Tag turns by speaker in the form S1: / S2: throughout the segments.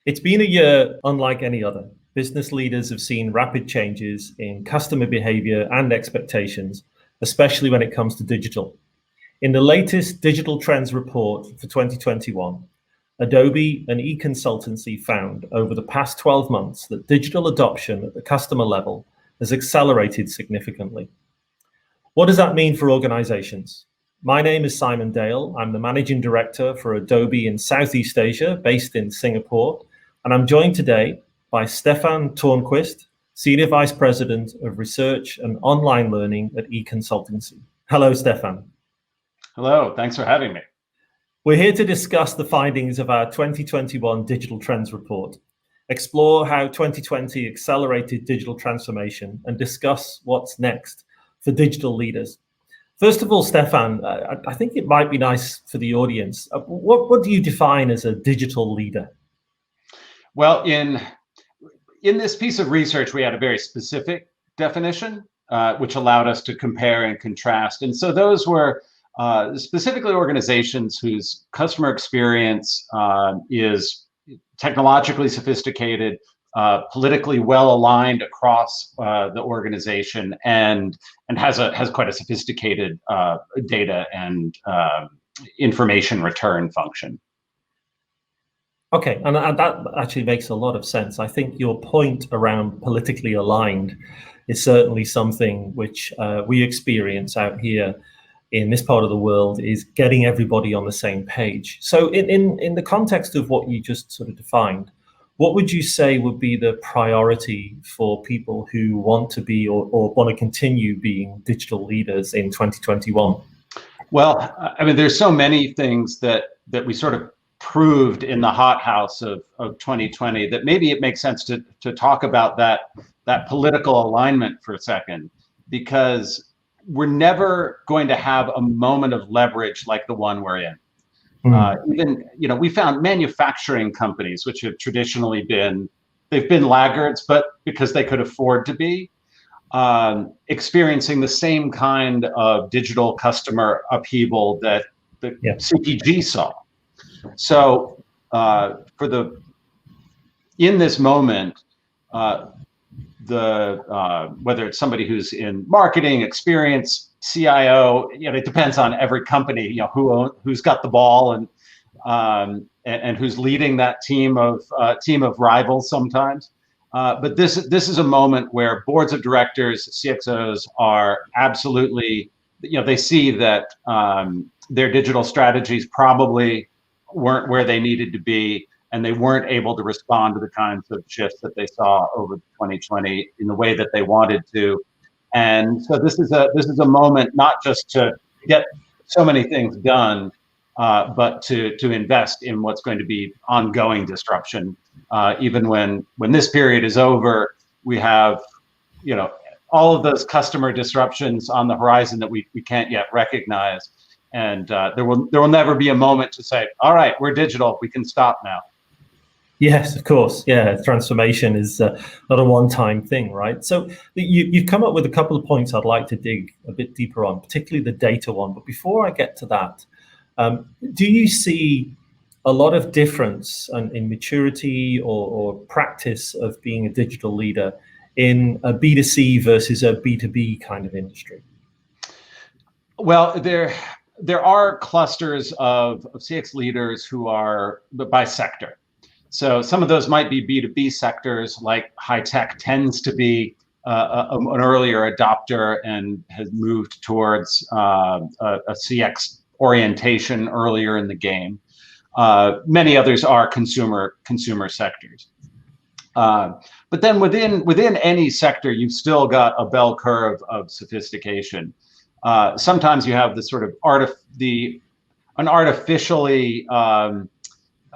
S1: It's been a year unlike any other. Business leaders have seen rapid changes in customer behavior and expectations, especially when it comes to digital. In the latest Digital Trends report for 2021, Adobe and eConsultancy found over the past 12 months that digital adoption at the customer level has accelerated significantly. What does that mean for organizations? My name is Simon Dale. I'm the Managing Director for Adobe in Southeast Asia, based in Singapore. And I'm joined today by Stefan Tornquist, Senior Vice President of Research and Online Learning at eConsultancy. Hello, Stefan.
S2: Hello, thanks for having me.
S1: We're here to discuss the findings of our 2021 Digital Trends report, explore how 2020 accelerated digital transformation, and discuss what's next for digital leaders. First of all, Stefan, I think it might be nice for the audience. What do you define as a digital leader?
S2: Well, in this piece of research, we had a very specific definition, which allowed us to compare and contrast. And so those were specifically organizations whose customer experience is technologically sophisticated, politically well aligned across the organization, and has quite a sophisticated data and information return function.
S1: Okay, and that actually makes a lot of sense. I think your point around politically aligned is certainly something which we experience out here in this part of the world, is getting everybody on the same page. So in the context of what you just sort of defined, what would you say would be the priority for people who want to be or want to continue being digital leaders in 2021?
S2: Well, I mean, there's so many things that we sort of proved in the hothouse of 2020 that maybe it makes sense to talk about that political alignment for a second, because we're never going to have a moment of leverage like the one we're in. Even, we found manufacturing companies, which have traditionally they've been laggards, but because they could afford to be, experiencing the same kind of digital customer upheaval that the CPG saw. So in this moment, whether it's somebody who's in marketing, experience, CIO, it depends on every company, who's got the ball and who's leading that team of rivals sometimes. But this is a moment where boards of directors, CXOs are absolutely, they see that their digital strategies probably weren't where they needed to be, and they weren't able to respond to the kinds of shifts that they saw over 2020 in the way that they wanted to. And so this is a moment not just to get so many things done, but to invest in what's going to be ongoing disruption. Even when this period is over, we have all of those customer disruptions on the horizon that we can't yet recognize. And there will never be a moment to say, all right, we're digital, we can stop now.
S1: Yes, of course. Yeah, transformation is not a one-time thing, right? So you've come up with a couple of points I'd like to dig a bit deeper on, particularly the data one. But before I get to that, do you see a lot of difference in maturity or practice of being a digital leader in a B2C versus a B2B kind of industry?
S2: Well, there are clusters of CX leaders who are by sector. So some of those might be B2B sectors, like high tech tends to be an earlier adopter and has moved towards a CX orientation earlier in the game. Many others are consumer sectors. But then within any sector, you've still got a bell curve of sophistication. Sometimes you have the sort of an artificially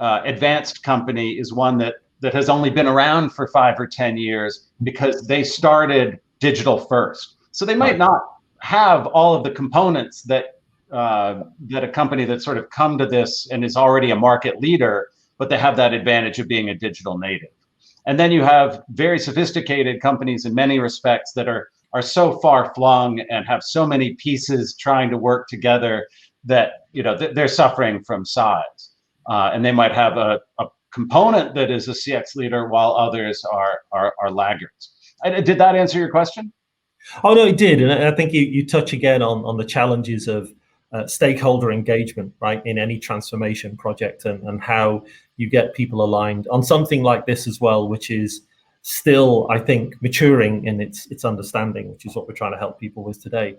S2: advanced company is one that has only been around for 5 or 10 years because they started digital first. So they might not have all of the components that a company that's sort of come to this and is already a market leader, but they have that advantage of being a digital native. And then you have very sophisticated companies in many respects that are so far flung and have so many pieces trying to work together that they're suffering from size. And they might have a component that is a CX leader, while others are laggards. Did that answer your question?
S1: Oh no, it did, and I think you touch again on the challenges of stakeholder engagement, right, in any transformation project, and how you get people aligned on something like this as well, which is still, I think, maturing in its understanding, which is what we're trying to help people with today.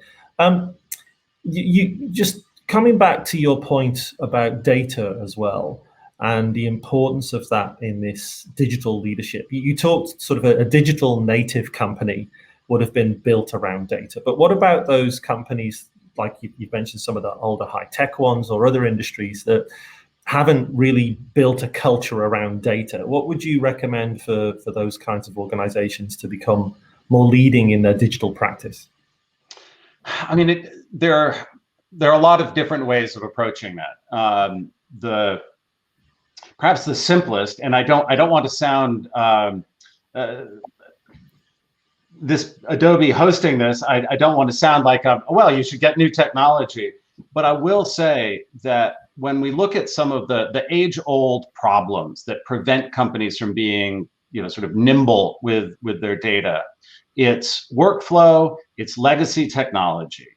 S1: You just coming back to your point about data as well, and the importance of that in this digital leadership. You talked sort of a digital native company would have been built around data, but what about those companies, like you've mentioned some of the older high-tech ones or other industries that haven't really built a culture around data? What would you recommend for those kinds of organizations to become more leading in their digital practice?
S2: I mean, there are a lot of different ways of approaching that. Perhaps the simplest, and I don't want to sound this Adobe hosting this, I don't want to sound like well, you should get new technology, but I will say that when we look at some of the age-old problems that prevent companies from being, sort of nimble with their data, it's workflow, it's legacy technology.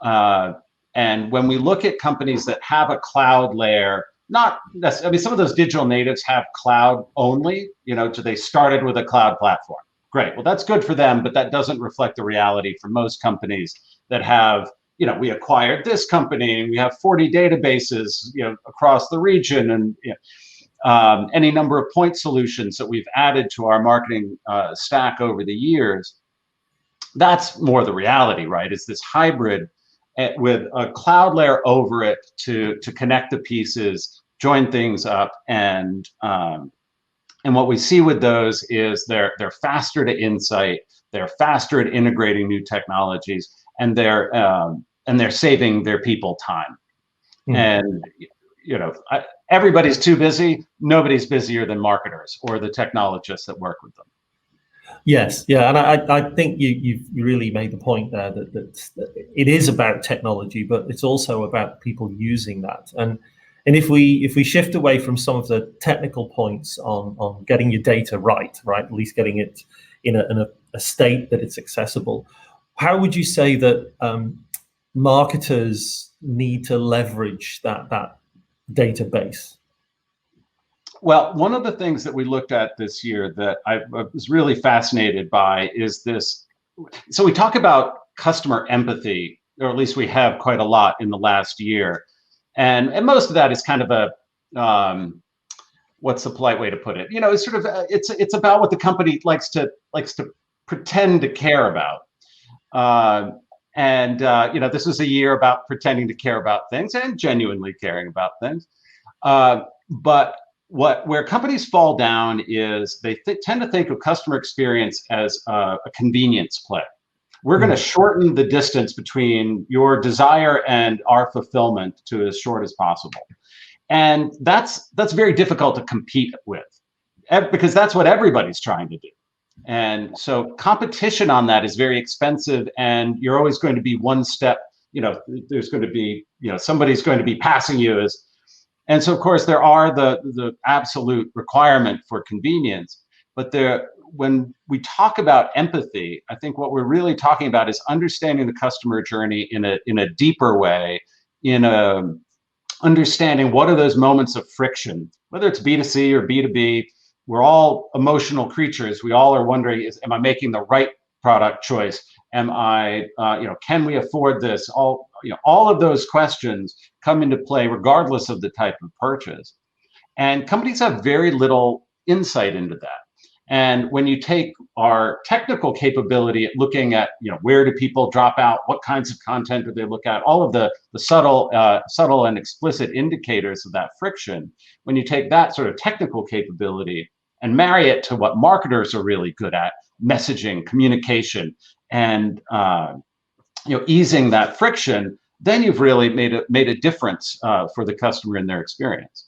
S2: And when we look at companies that have a cloud layer, not necessarily, I mean, some of those digital natives have cloud only, so they started with a cloud platform. Great, well, that's good for them, but that doesn't reflect the reality for most companies that have, we acquired this company and we have 40 databases, across the region, and any number of point solutions that we've added to our marketing stack over the years. That's more the reality, right? It's this hybrid with a cloud layer over it to connect the pieces, join things up, and what we see with those is they're faster to insight, they're faster at integrating new technologies, and they're saving their people time. And everybody's too busy. Nobody's busier than marketers or the technologists that work with them.
S1: Yes, yeah, and I think you really made the point there that it is about technology, but it's also about people using that. And if we shift away from some of the technical points on getting your data right, at least getting it in a state that it's accessible, how would you say that marketers need to leverage that database?
S2: Well, one of the things that we looked at this year that I was really fascinated by is this. So we talk about customer empathy, or at least we have quite a lot in the last year. And most of that is kind of a, what's the polite way to put it? It's sort of, it's about what the company likes to pretend to care about. This was a year about pretending to care about things and genuinely caring about things. But where companies fall down is they tend to think of customer experience as a convenience play. We're going to shorten the distance between your desire and our fulfillment to as short as possible. And that's very difficult to compete with, because that's what everybody's trying to do. And so competition on that is very expensive, and you're always going to be one step, there's going to be, somebody's going to be passing you as. And so, of course, there are the absolute requirement for convenience, but when we talk about empathy, I think what we're really talking about is understanding the customer journey in a deeper way, understanding what are those moments of friction, whether it's B2C or B2B. We're all emotional creatures. We all are wondering, am I making the right product choice? Am I, can we afford this? All of those questions come into play regardless of the type of purchase. And companies have very little insight into that. And when you take our technical capability at looking at, where do people drop out? What kinds of content do they look at? All of the subtle and explicit indicators of that friction. When you take that sort of technical capability and marry it to what marketers are really good at, messaging, communication, and easing that friction, then you've really made a difference for the customer in their experience.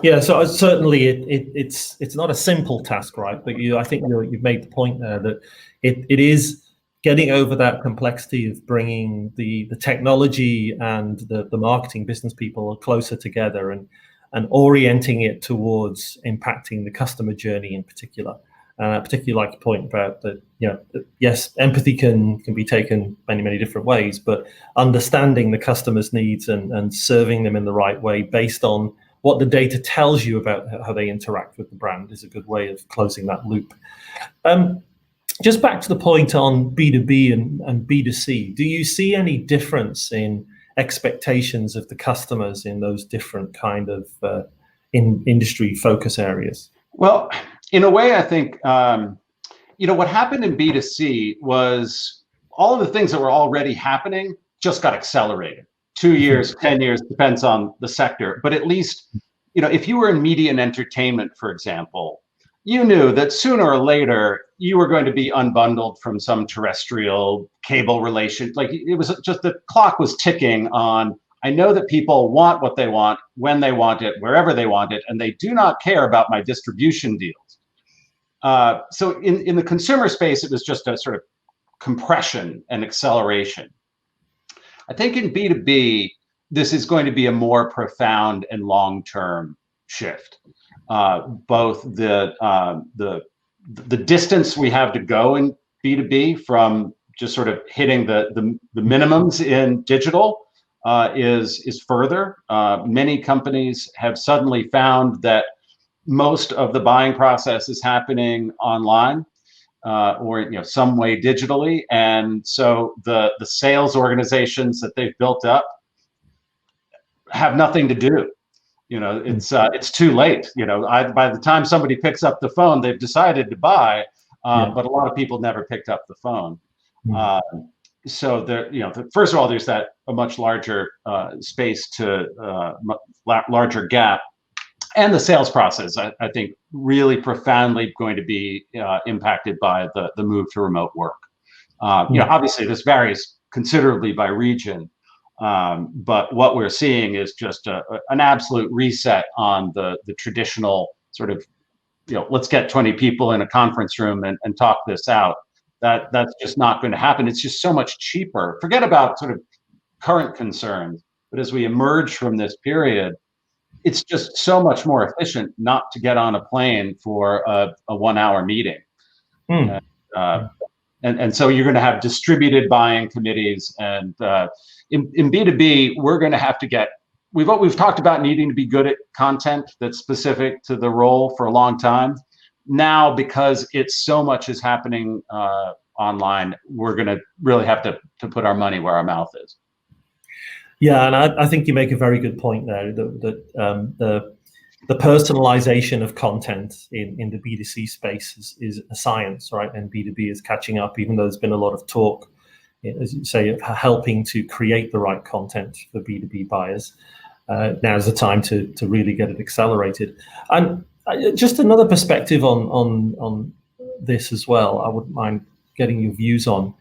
S1: Yeah, so certainly it's not a simple task, right? But I think you've made the point there that it is getting over that complexity of bringing the technology and the marketing business people closer together, and and orienting it towards impacting the customer journey in particular. Particularly like your point about that, yes, empathy can be taken many different ways, but understanding the customer's needs and serving them in the right way based on what the data tells you about how they interact with the brand is a good way of closing that loop. Just back to the point on B2B and B2C, do you see any difference in expectations of the customers in those different kind of industry focus areas?
S2: Well, in a way, I think, what happened in B2C was all of the things that were already happening just got accelerated. 2 years, 10 years, depends on the sector. But at least, if you were in media and entertainment, for example, you knew that sooner or later you were going to be unbundled from some terrestrial cable relation. Like, it was just the clock was ticking on, I know that people want what they want, when they want it, wherever they want it, and they do not care about my distribution deals. So in the consumer space, it was just a sort of compression and acceleration. I think in B2B, this is going to be a more profound and long-term shift. Both the distance we have to go in B2B from just sort of hitting the minimums in digital is further. Many companies have suddenly found that most of the buying process is happening online or some way digitally, and so the sales organizations that they've built up have nothing to do. It's too late. By the time somebody picks up the phone, they've decided to buy, but a lot of people never picked up the phone. So there, first of all, there's a much larger space to larger gap, and the sales process, I think, really profoundly going to be impacted by the move to remote work. Obviously, this varies considerably by region, but what we're seeing is just an absolute reset on the traditional sort of, let's get 20 people in a conference room and talk this out. That's just not going to happen. It's just so much cheaper. Forget about sort of current concerns, but as we emerge from this period, it's just so much more efficient not to get on a plane for a 1 hour meeting. And so you're going to have distributed buying committees. And in B2B, we're going to have to get, we've talked about needing to be good at content that's specific to the role for a long time. Now, because it's so much is happening online, we're going to really have to put our money where our mouth is.
S1: Yeah, and I think you make a very good point there, that the personalization of content in the B2C space is a science, right? And B2B is catching up, even though there's been a lot of talk, as you say, of helping to create the right content for B2B buyers. Now's the time to really get it accelerated. And just another perspective on this as well, I wouldn't mind getting your views on.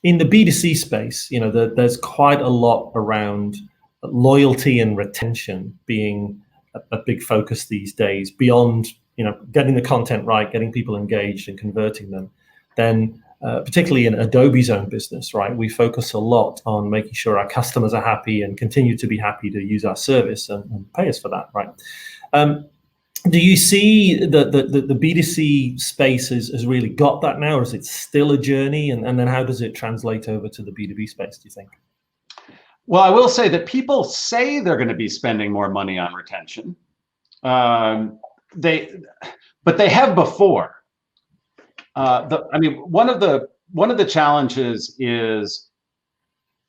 S1: In the B2C space, there's quite a lot around loyalty and retention being a big focus these days, beyond, getting the content right, getting people engaged and converting them. Then, particularly in Adobe's own business, right, we focus a lot on making sure our customers are happy and continue to be happy to use our service and pay us for that, right? Do you see the B2C space has really got that now, or is it still a journey? And then how does it translate over to the B2B space, do you think?
S2: Well, I will say that people say they're going to be spending more money on retention. But they have before. One of the challenges is,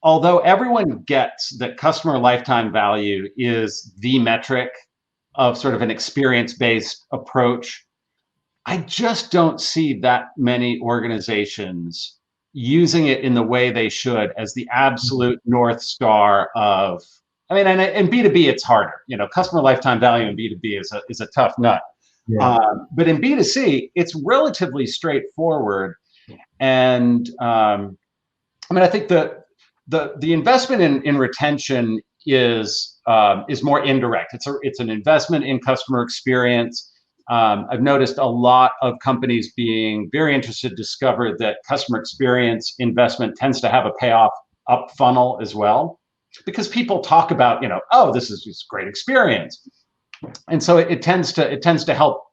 S2: although everyone gets that customer lifetime value is the metric of sort of an experience-based approach, I just don't see that many organizations using it in the way they should as the absolute North Star of, and B2B, it's harder. Customer lifetime value in B2B is a tough nut. Yeah. But in B2C, it's relatively straightforward. And I think the investment in retention is more indirect. It's an investment in customer experience. I've noticed a lot of companies being very interested to discover that customer experience investment tends to have a payoff up funnel as well. because people talk about, oh, this is just great experience, and so it tends to help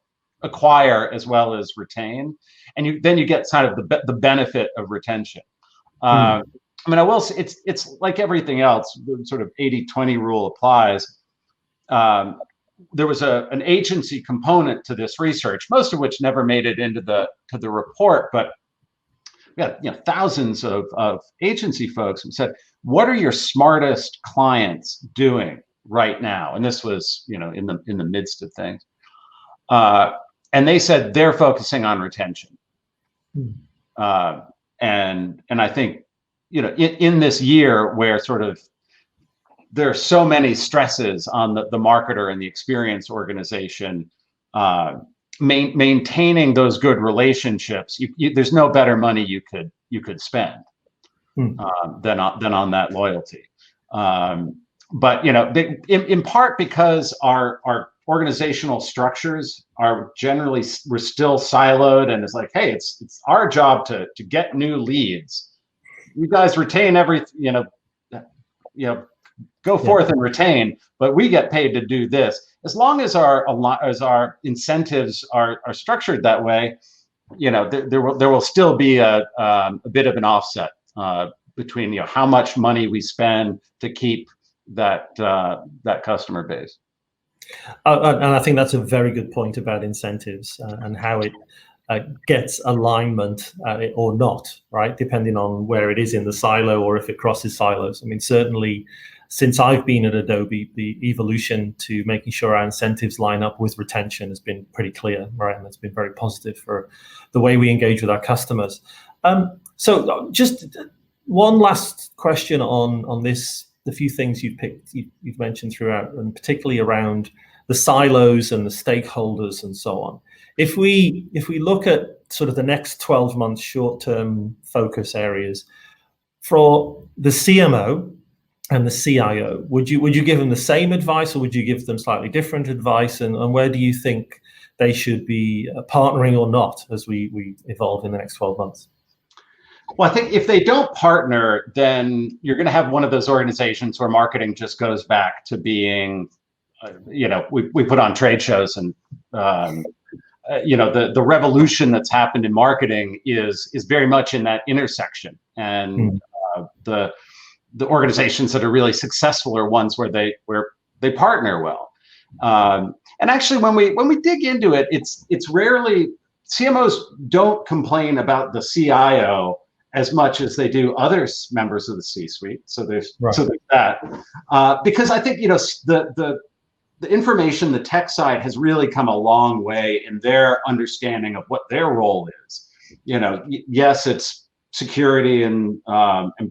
S2: acquire as well as retain, and then you get kind of the benefit of retention. I mean, I will say it's like everything else. The sort of 80-20 rule applies. There was an agency component to this research, most of which never made it into the report, but we got thousands of agency folks who said, "What are your smartest clients doing right now?" And this was in the midst of things, and they said they're focusing on retention. And I think in this year where sort of there are so many stresses on the marketer and the experience organization, maintaining those good relationships, there's no better money you could spend than on that loyalty. But in part because our organizational structures are generally, we're still siloed, and it's like, hey, it's our job to get new leads. You guys retain everything, go forth and retain, but we get paid to do this. As long as our incentives are structured that way, there will still be a bit of an offset between how much money we spend to keep that customer base.
S1: And I think that's a very good point about incentives and how it gets alignment or not, right? Depending on where it is in the silo or if it crosses silos. I mean, certainly since I've been at Adobe, the evolution to making sure our incentives line up with retention has been pretty clear, right? And it's been very positive for the way we engage with our customers. So just one last question on this. The few things you've mentioned throughout, and particularly around the silos and the stakeholders and so on. If we look at sort of the next 12 months short-term focus areas for the CMO and the CIO, would you give them the same advice, or would you give them slightly different advice? And where do you think they should be partnering or not as we evolve in the next 12 months?
S2: Well, I think if they don't partner, then you're going to have one of those organizations where marketing just goes back to being, we put on trade shows, and the revolution that's happened in marketing is very much in that intersection. And the organizations that are really successful are ones where they partner well. And actually, when we dig into it, it's rarely, CMOs don't complain about the CIO as much as they do other members of the C-suite. So there's that. Because I think the information, the tech side has really come a long way in their understanding of what their role is. Yes, it's security and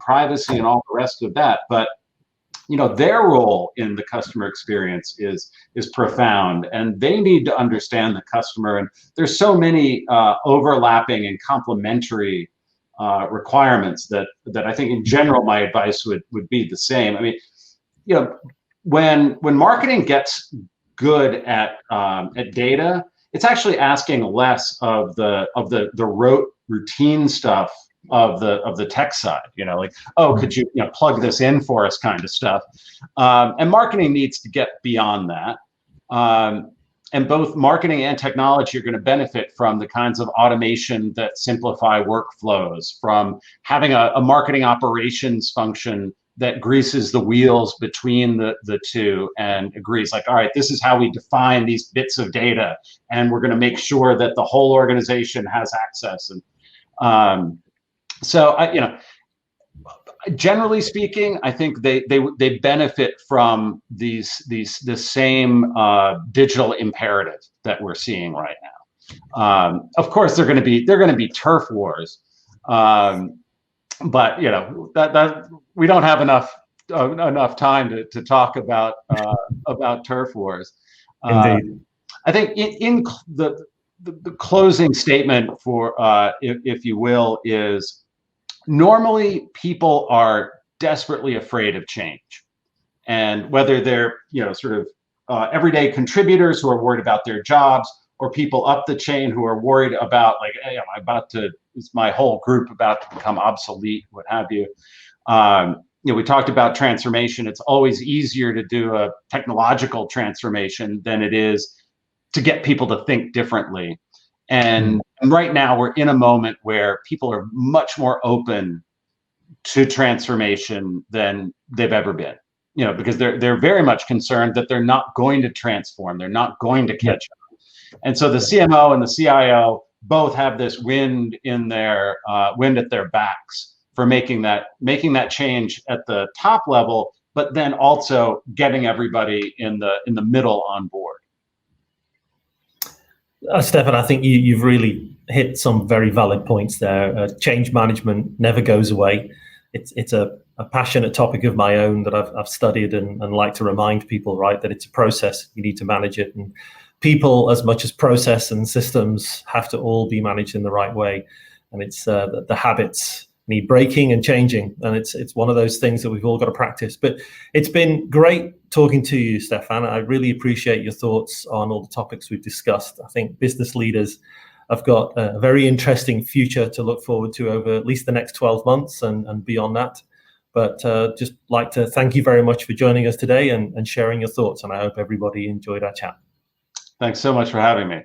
S2: privacy and all the rest of that, but their role in the customer experience is profound, and they need to understand the customer. And there's so many overlapping and complementary requirements that I think in general my advice would be the same. I mean, when marketing gets good at data, it's actually asking less of the rote routine stuff of the tech side. Like, oh, could you plug this in for us kind of stuff. And marketing needs to get beyond that. And both marketing and technology are going to benefit from the kinds of automation that simplify workflows, from having a marketing operations function that greases the wheels between the two and agrees, like, all right, this is how we define these bits of data, and we're going to make sure that the whole organization has access. And so generally speaking, I think they benefit from the same digital imperative that we're seeing right now. Of course, they're going to be turf wars, but that we don't have enough time to talk about turf wars.
S1: Indeed.
S2: I think in the closing statement for if you will is, normally people are desperately afraid of change, and whether they're sort of everyday contributors who are worried about their jobs, or people up the chain who are worried about, like, hey, is my whole group about to become obsolete, what have you. we talked about transformation. It's always easier to do a technological transformation than it is to get people to think differently. And right now we're in a moment where people are much more open to transformation than they've ever been, because they're very much concerned that they're not going to transform, they're not going to catch up. And so the CMO and the CIO both have this wind at their backs for making that change at the top level, but then also getting everybody in the middle on board.
S1: Stefan, I think you've really hit some very valid points there. Change management never goes away. It's a passionate topic of my own that I've studied and like to remind people, right, that it's a process. You need to manage it, and people, as much as process and systems, have to all be managed in the right way. And it's the habits need breaking and changing, and it's one of those things that we've all got to practice. But it's been great talking to you, Stefan. I really appreciate your thoughts on all the topics we've discussed. I think business leaders have got a very interesting future to look forward to over at least the next 12 months and beyond that. But just like to thank you very much for joining us today and sharing your thoughts, and I hope everybody enjoyed our chat.
S2: Thanks so much for having me.